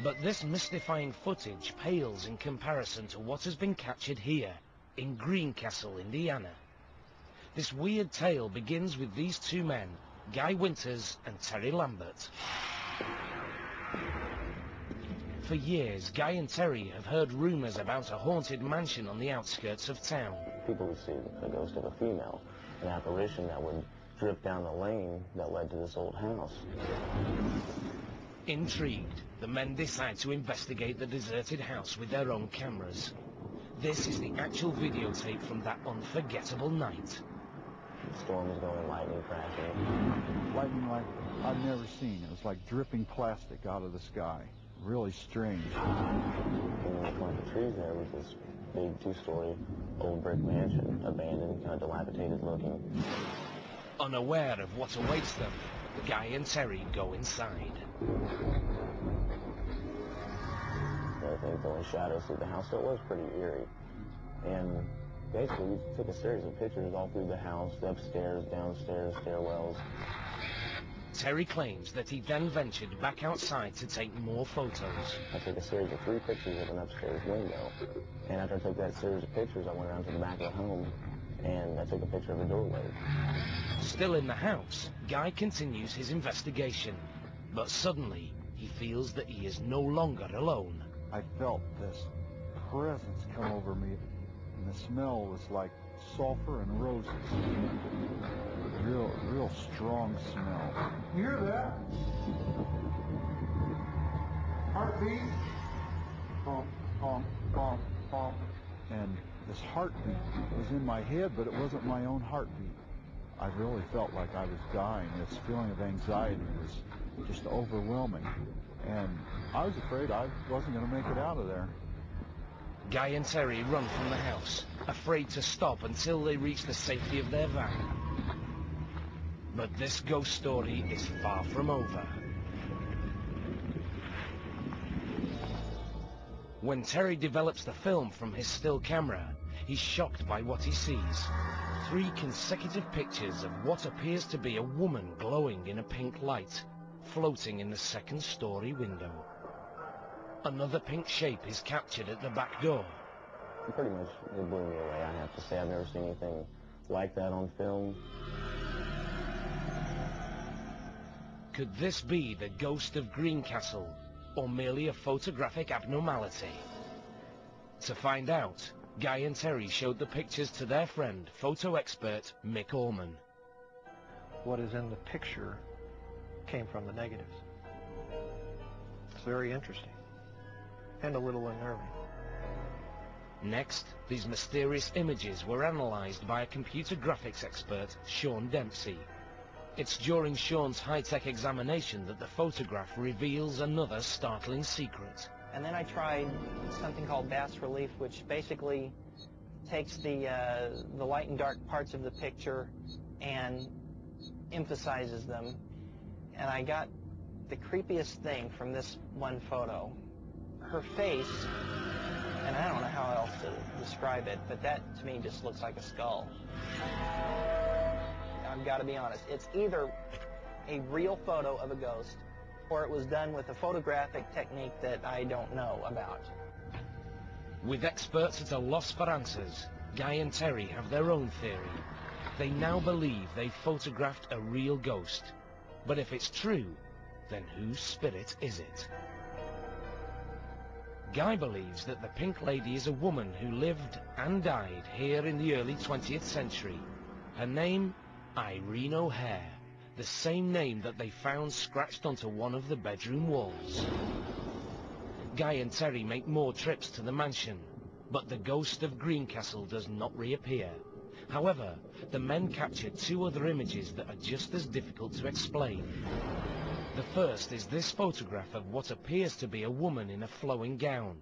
But this mystifying footage pales in comparison to what has been captured here, in Greencastle, Indiana. This weird tale begins with these two men, Guy Winters and Terry Lambert. For years, Guy and Terry have heard rumours about a haunted mansion on the outskirts of town. People would see the ghost of a female, an apparition that would drift down the lane that led to this old house. Intrigued, the men decide to investigate the deserted house with their own cameras. This is the actual videotape from that unforgettable night. The storm was going, lightning crashing. Lightning like I've never seen. It was like dripping plastic out of the sky. Really strange. And in the clump of trees there was this big two-story old brick mansion, abandoned, kind of dilapidated looking. Unaware of what awaits them, Guy and Terry go inside. I think throwing shadows through the house, so it was pretty eerie. And basically, we took a series of pictures all through the house, upstairs, downstairs, stairwells. Terry claims that he then ventured back outside to take more photos. I took a series of 3 pictures of an upstairs window. And after I took that series of pictures, I went around to the back of the home, and I took a picture of a doorway. Still in the house, Guy continues his investigation. But suddenly, he feels that he is no longer alone. I felt this presence come over me, and the smell was like sulfur and roses. Real strong smell. You hear that? Heartbeat? Honk, honk, honk, honk. And this heartbeat was in my head, but it wasn't my own heartbeat. I really felt like I was dying. This feeling of anxiety was just overwhelming. And I was afraid I wasn't going to make it out of there. Guy and Terry run from the house, afraid to stop until they reach the safety of their van. But this ghost story is far from over. When Terry develops the film from his still camera, he's shocked by what he sees. 3 consecutive pictures of what appears to be a woman glowing in a pink light, floating in the second-story window. Another pink shape is captured at the back door. Pretty much, it blew me away, I have to say. I've never seen anything like that on film. Could this be the ghost of Greencastle, or merely a photographic abnormality? To find out, Guy and Terry showed the pictures to their friend, photo expert Mick Orman. What is in the picture came from the negatives. It's very interesting and a little unnerving. Next, these mysterious images were analyzed by a computer graphics expert, Sean Dempsey. It's during Sean's high-tech examination that the photograph reveals another startling secret. And then I tried something called bas relief, which basically takes the light and dark parts of the picture and emphasizes them. And I got the creepiest thing from this one photo. Her face, and I don't know how else to describe it, but that to me just looks like a skull. I've got to be honest, it's either a real photo of a ghost or it was done with a photographic technique that I don't know about. With experts at a loss for answers, Guy and Terry have their own theory. They now believe they photographed a real ghost. But if it's true, then whose spirit is it? Guy believes that the Pink Lady is a woman who lived and died here in the early 20th century. Her name, Irene O'Hare, the same name that they found scratched onto one of the bedroom walls. Guy and Terry make more trips to the mansion, but the ghost of Greencastle does not reappear. However, the men captured 2 other images that are just as difficult to explain. The first is this photograph of what appears to be a woman in a flowing gown.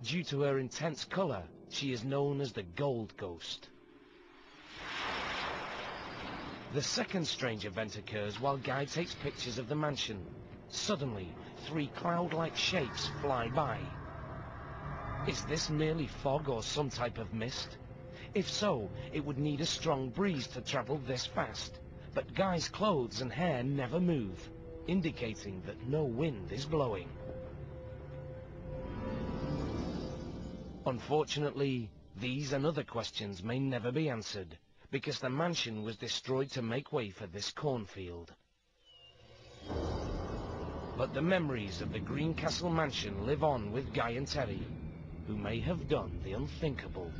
Due to her intense colour, she is known as the Gold Ghost. The second strange event occurs while Guy takes pictures of the mansion. Suddenly, 3 cloud-like shapes fly by. Is this merely fog or some type of mist? If so, it would need a strong breeze to travel this fast. But Guy's clothes and hair never move, indicating that no wind is blowing. Unfortunately, these and other questions may never be answered, because the mansion was destroyed to make way for this cornfield. But the memories of the Greencastle mansion live on with Guy and Terry, who may have done the unthinkable.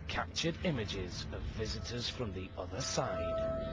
Captured images of visitors from the other side.